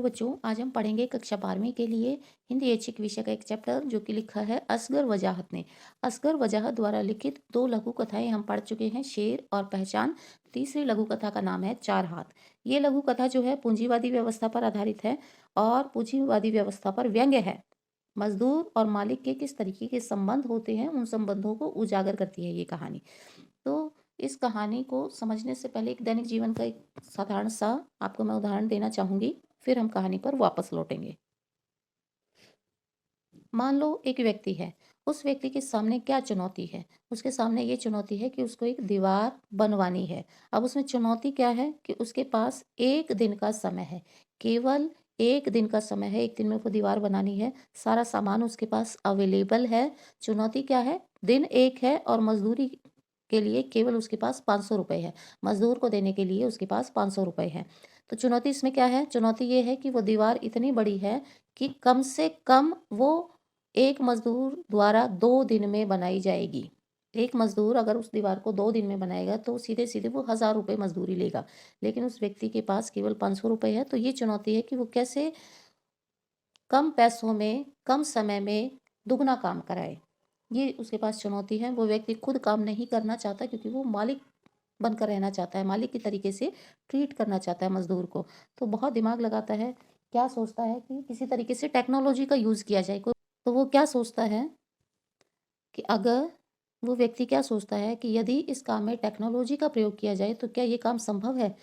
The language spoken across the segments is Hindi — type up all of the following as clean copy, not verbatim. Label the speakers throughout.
Speaker 1: बच्चों, आज हम पढ़ेंगे कक्षा 12वीं के लिए हिंदी ऐच्छिक विषय का एक चैप्टर जो कि लिखा है असगर वजाहत ने। असगर वजाहत द्वारा लिखित 2 लघु कथाएं हम पढ़ चुके हैं, शेर और पहचान। तीसरी लघु कथा का नाम है चार हाथ। ये लघु कथा जो है पूंजीवादी व्यवस्था पर आधारित है और पूंजीवादी व्यवस्था पर व्यंग्य है। मजदूर और मालिक के किस तरीके के संबंध होते हैं, उन संबंधों को उजागर करती है ये कहानी। तो इस कहानी को समझने से पहले एक दैनिक जीवन का एक साधारण सा आपको मैं उदाहरण देना चाहूंगी, फिर हम कहानी पर वापस लौटेंगे। मान लो एक व्यक्ति है, उस व्यक्ति के सामने क्या चुनौती है? उसके सामने ये चुनौती है कि उसको एक दीवार बनवानी है। अब उसमें चुनौती क्या है कि उसके पास 1 दिन का समय है, केवल 1 दिन का समय है, 1 दिन में वो दीवार बनानी है, सारा सामान उसके पास अवेलेबल है। चुनौती क्या है? दिन 1 है और मज़दूरी के लिए केवल उसके पास ₹500 है। मज़दूर को देने के लिए उसके पास ₹500 है। तो चुनौती इसमें क्या है? चुनौती ये है कि वो दीवार इतनी बड़ी है कि कम से कम वो एक मज़दूर द्वारा 2 दिन में बनाई जाएगी। एक मज़दूर अगर उस दीवार को 2 दिन में बनाएगा तो सीधे-सीधे वो ₹1000 मज़दूरी लेगा। लेकिन उस व्यक्ति के पास केवल ₹500 है, तो ये चुनौती है कि वो कैसे कम पैसों में, कम समय में दुगना काम कराए। ये उसके पास चुनौती है। वो व्यक्ति खुद काम नहीं करना चाहता क्योंकि वो मालिक बनकर रहना चाहता है, मालिक की तरीके से ट्रीट करना चाहता है मज़दूर को। तो बहुत दिमाग लगाता है, क्या सोचता है कि किसी तरीके से टेक्नोलॉजी का यूज़ किया जाए। तो वो क्या सोचता है कि अगर वो व्यक्ति क्या सोचता है कि यदि इस काम में टेक्नोलॉजी का प्रयोग किया जाए तो क्या ये काम संभव है?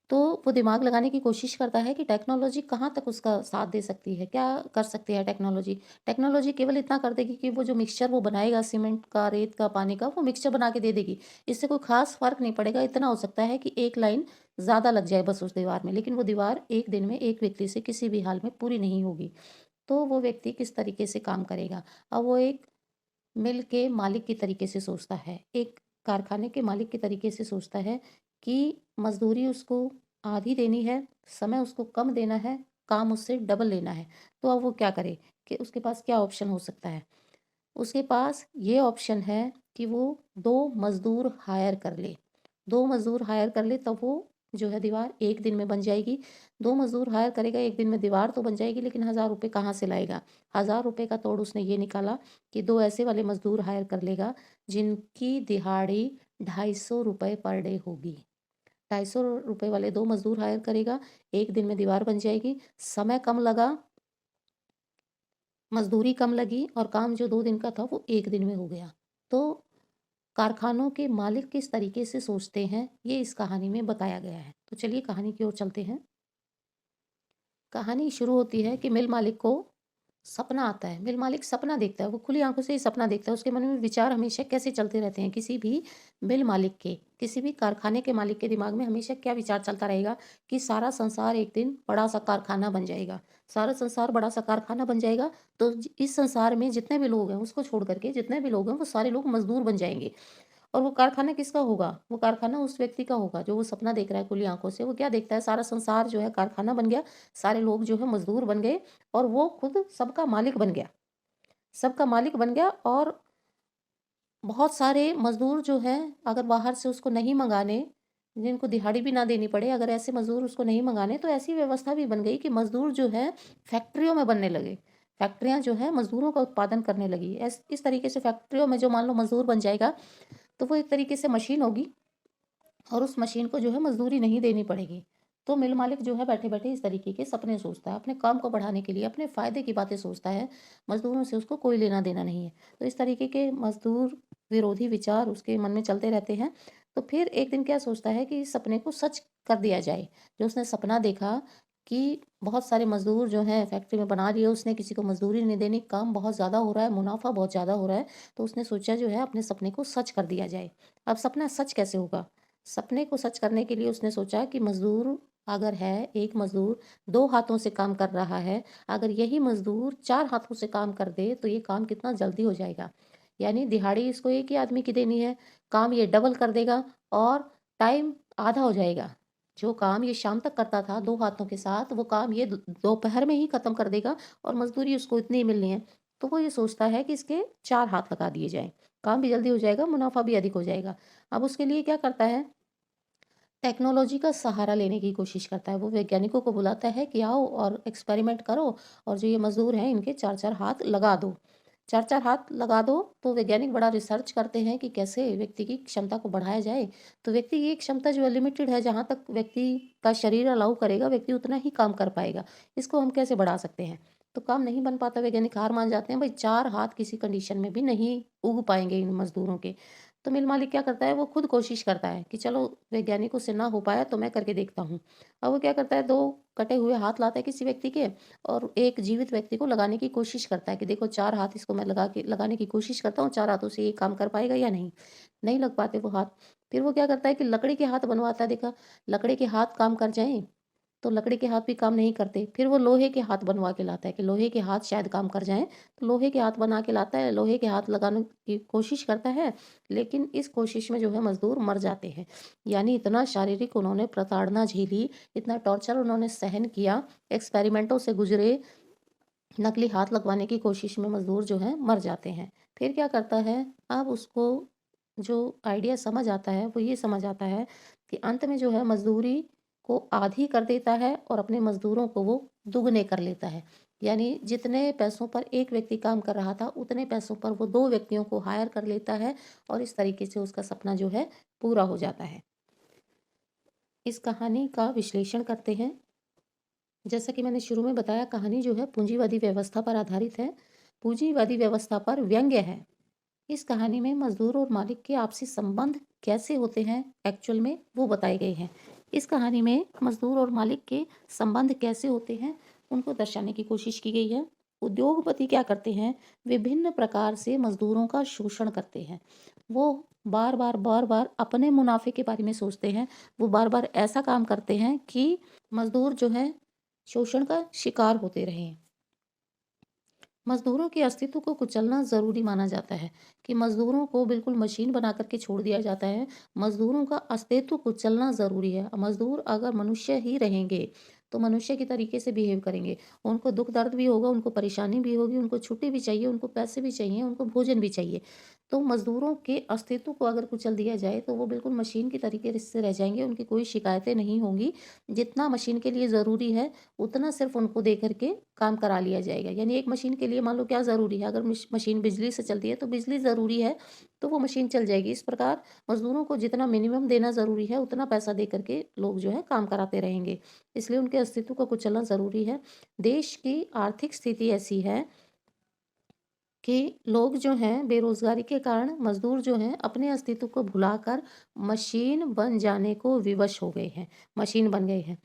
Speaker 1: तो वो दिमाग लगाने की कोशिश करता है कि टेक्नोलॉजी कहाँ तक उसका साथ दे सकती है, क्या कर सकती है टेक्नोलॉजी। टेक्नोलॉजी केवल इतना कर देगी कि वो जो मिक्सचर वो बनाएगा सीमेंट का, रेत का, पानी का, वो मिक्सचर बना के दे देगी। इससे कोई ख़ास फ़र्क नहीं पड़ेगा, इतना हो सकता है कि एक लाइन ज़्यादा लग जाए बस उस दीवार में, लेकिन वो दीवार एक दिन में एक व्यक्ति से किसी भी हाल में पूरी नहीं होगी। तो वो व्यक्ति किस तरीके से काम करेगा? अब वो एक मिल के मालिक की तरीके से सोचता है, एक कारखाने के मालिक के तरीके से सोचता है कि मज़दूरी उसको आधी देनी है, समय उसको कम देना है, काम उससे डबल लेना है। तो अब वो क्या करे कि उसके पास क्या ऑप्शन हो सकता है? उसके पास ये ऑप्शन है कि वो 2 मज़दूर हायर कर ले। 2 मज़दूर हायर कर ले तब वो जो है दीवार 1 दिन में बन जाएगी। 2 मज़दूर हायर करेगा, 1 दिन में दीवार तो बन जाएगी, लेकिन ₹1000 कहाँ से लाएगा? ₹1000 का तोड़ उसने ये निकाला कि 2 ऐसे वाले मज़दूर हायर कर लेगा जिनकी दिहाड़ी ₹250 पर डे होगी। ₹250 वाले 2 मज़दूर हायर करेगा, 1 दिन में दीवार बन जाएगी, समय कम लगा, मज़दूरी कम लगी और काम जो 2 दिन का था वो 1 दिन में हो गया। तो कारखानों के मालिक किस तरीके से सोचते हैं, ये इस कहानी में बताया गया है। तो चलिए कहानी की ओर चलते हैं। कहानी शुरू होती है कि मिल मालिक को सपना आता है। मिल मालिक सपना देखता है, वो खुली आंखों से ही सपना देखता है। उसके मन में विचार हमेशा कैसे चलते रहते हैं, किसी भी मिल मालिक के, किसी भी कारखाने के मालिक के दिमाग में हमेशा क्या विचार चलता रहेगा कि सारा संसार एक दिन बड़ा सा कारखाना बन जाएगा। सारा संसार बड़ा सा कारखाना बन जाएगा तो इस संसार में जितने भी लोग हैं उसको छोड़ करके जितने भी लोग हैं वो सारे लोग मजदूर बन जाएंगे। और वो कारखाना किसका होगा? वो कारखाना उस व्यक्ति का होगा जो वो सपना देख रहा है खुली आँखों से। वो क्या देखता है, सारा संसार जो है कारखाना बन गया, सारे लोग जो है मज़दूर बन गए और वो खुद सबका मालिक बन गया। सबका मालिक बन गया और बहुत सारे मज़दूर जो हैं अगर बाहर से उसको नहीं मँगाने, जिनको दिहाड़ी भी ना देनी पड़े, अगर ऐसे मज़दूर उसको नहीं मँगाने तो ऐसी व्यवस्था भी बन गई कि मज़दूर जो है फैक्ट्रियों में बनने लगे। फैक्ट्रियाँ जो है मज़दूरों का उत्पादन करने लगी। इस तरीके से फैक्ट्रियों में जो मान लो मज़दूर बन जाएगा तो वो एक तरीके से मशीन होगी और उस मशीन को जो है मजदूरी नहीं देनी पड़ेगी। तो मिल मालिक जो है बैठे-बैठे इस तरीके के सपने सोचता है, अपने काम को बढ़ाने के लिए, अपने फ़ायदे की बातें सोचता है, मज़दूरों से उसको कोई लेना-देना नहीं है। तो इस तरीके के मज़दूर विरोधी विचार उसके मन में चलते रहते हैं। तो फिर एक दिन क्या सोचता है कि इस सपने को सच कर दिया जाए। जो उसने सपना देखा कि बहुत सारे मज़दूर जो हैं फैक्ट्री में बना लिए उसने, किसी को मज़दूरी नहीं देनी, काम बहुत ज़्यादा हो रहा है, मुनाफ़ा बहुत ज़्यादा हो रहा है, तो उसने सोचा जो है अपने सपने को सच कर दिया जाए। अब सपना सच कैसे होगा? सपने को सच करने के लिए उसने सोचा कि मज़दूर अगर है, एक मज़दूर 2 हाथों से काम कर रहा है, अगर यही मज़दूर 4 हाथों से काम कर दे, तो ये काम कितना जल्दी हो जाएगा। यानी दिहाड़ी इसको एक ही आदमी की देनी है, काम ये डबल कर देगा और टाइम आधा हो जाएगा। जो काम ये शाम तक करता था 2 हाथों के साथ, वो काम ये दोपहर में ही खत्म कर देगा और मज़दूरी उसको इतनी ही मिलनी है। तो वो ये सोचता है कि इसके 4 हाथ लगा दिए जाएँ, काम भी जल्दी हो जाएगा, मुनाफ़ा भी अधिक हो जाएगा। अब उसके लिए क्या करता है टेक्नोलॉजी का सहारा लेने की कोशिश करता है। वो वैज्ञानिकों को बुलाता है कि आओ और एक्सपेरिमेंट करो और जो ये मज़दूर हैं इनके 4-4 हाथ लगा दो। 4-4 हाथ लगा दो तो वैज्ञानिक बड़ा रिसर्च करते हैं कि कैसे व्यक्ति की क्षमता को बढ़ाया जाए। तो व्यक्ति की क्षमता जो है लिमिटेड है, जहाँ तक व्यक्ति का शरीर अलाउ करेगा व्यक्ति उतना ही काम कर पाएगा। इसको हम कैसे बढ़ा सकते हैं? तो काम नहीं बन पाता, वैज्ञानिक हार मान जाते हैं, भई 4 हाथ किसी कंडीशन में भी नहीं उग पाएँगे इन मज़दूरों के। तो मिल मालिक क्या करता है, वो खुद कोशिश करता है कि चलो वैज्ञानिकों से ना हो पाया तो मैं करके देखता हूँ। अब वो क्या करता है, 2 कटे हुए हाथ लाता है किसी व्यक्ति के और एक जीवित व्यक्ति को लगाने की कोशिश करता है कि देखो 4 हाथ इसको मैं लगाने की कोशिश करता हूँ, 4 हाथों से ये काम कर पाएगा या नहीं? नहीं लग पाते वो हाथ। फिर वो क्या करता है कि लकड़ी के हाथ बनवाता है, देखा लकड़ी के हाथ काम कर जाएँ तो लकड़ी के हाथ भी काम नहीं करते। फिर वो लोहे के हाथ बनवा के लाता है कि लोहे के हाथ शायद काम कर जाएँ, तो लोहे के हाथ बना के लाता है, लोहे के हाथ लगाने की कोशिश करता है, लेकिन इस कोशिश में जो है मज़दूर मर जाते हैं। यानी इतना शारीरिक उन्होंने प्रताड़ना झेली, इतना टॉर्चर उन्होंने सहन किया, एक्सपेरिमेंटों से गुज़रे, नकली हाथ लगवाने की कोशिश में मज़दूर जो हैं मर जाते हैं। फिर क्या करता है, अब उसको जो आइडिया समझ आता है वो ये समझ आता है कि अंत में जो है मज़दूरी को आधी कर देता है और अपने मज़दूरों को वो दुगने कर लेता है। यानी जितने पैसों पर एक व्यक्ति काम कर रहा था उतने पैसों पर वो 2 व्यक्तियों को हायर कर लेता है और इस तरीके से उसका सपना जो है पूरा हो जाता है। इस कहानी का विश्लेषण करते हैं। जैसा कि मैंने शुरू में बताया, कहानी जो है पूंजीवादी व्यवस्था पर आधारित है। पूंजीवादी व्यवस्था पर व्यंग्य है। इस कहानी में मजदूर और मालिक के आपसी संबंध कैसे होते हैं एक्चुअल में, वो बताए गए हैं। इस कहानी में मजदूर और मालिक के संबंध कैसे होते हैं उनको दर्शाने की कोशिश की गई है। उद्योगपति क्या करते हैं, विभिन्न प्रकार से मजदूरों का शोषण करते हैं। वो बार बार अपने मुनाफे के बारे में सोचते हैं। वो बार बार ऐसा काम करते हैं कि मजदूर जो है शोषण का शिकार होते रहें। मज़दूरों के अस्तित्व को कुचलना ज़रूरी माना जाता है कि मज़दूरों को बिल्कुल मशीन बना कर के छोड़ दिया जाता है। मज़दूरों का अस्तित्व कुचलना ज़रूरी है। मज़दूर अगर मनुष्य ही रहेंगे, तो मनुष्य के तरीके से बिहेव करेंगे। उनको दुःख दर्द भी होगा, उनको परेशानी भी होगी, उनको छुट्टी भी चाहिए, उनको पैसे भी चाहिए, उनको भोजन भी चाहिए। तो मज़दूरों के अस्तित्व को अगर कुचल दिया जाए, तो वो बिल्कुल मशीन की तरीके से रह जाएँगे, उनकी कोई शिकायतें नहीं होंगी। जितना मशीन के लिए ज़रूरी है, उतना सिर्फ़ उनको दे कर के काम करा लिया जाएगा। यानी एक मशीन के लिए मान लो क्या ज़रूरी है, अगर मशीन बिजली से चलती है तो बिजली ज़रूरी है, तो वो मशीन चल जाएगी। इस प्रकार मज़दूरों को जितना मिनिमम देना ज़रूरी है उतना पैसा दे कर के लोग जो है काम कराते रहेंगे। इसलिए उनके अस्तित्व को कुचलना ज़रूरी है। देश की आर्थिक स्थिति ऐसी है कि लोग जो हैं बेरोज़गारी के कारण, मज़दूर जो हैं अपने अस्तित्व को भुलाकर मशीन बन जाने को विवश हो गए हैं, मशीन बन गए हैं।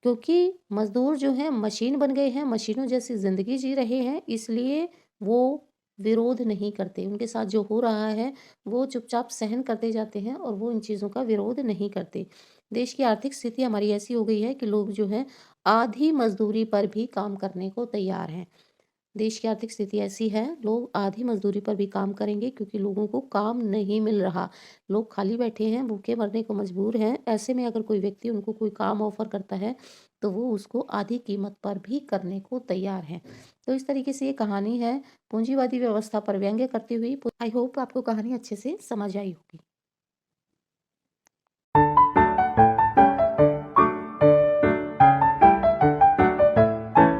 Speaker 1: क्योंकि मज़दूर जो हैं मशीन बन गए हैं, मशीनों जैसी ज़िंदगी जी रहे हैं, इसलिए वो विरोध नहीं करते। उनके साथ जो हो रहा है, वो चुपचाप सहन करते जाते हैं और वो इन चीज़ों का विरोध नहीं करते। देश की आर्थिक स्थिति हमारी ऐसी हो गई है कि लोग जो हैं आधी मज़दूरी पर भी काम करने को तैयार हैं। देश की आर्थिक स्थिति ऐसी है, लोग आधी मज़दूरी पर भी काम करेंगे क्योंकि लोगों को काम नहीं मिल रहा। लोग खाली बैठे हैं, भूखे मरने को मजबूर हैं। ऐसे में अगर कोई व्यक्ति उनको कोई काम ऑफ़र करता है, तो वो उसको आधी कीमत पर भी करने को तैयार हैं। तो इस तरीके से ये कहानी है पूंजीवादी व्यवस्था पर व्यंग्य करती हुई। आई होप आपको कहानी अच्छे से समझ आई होगी।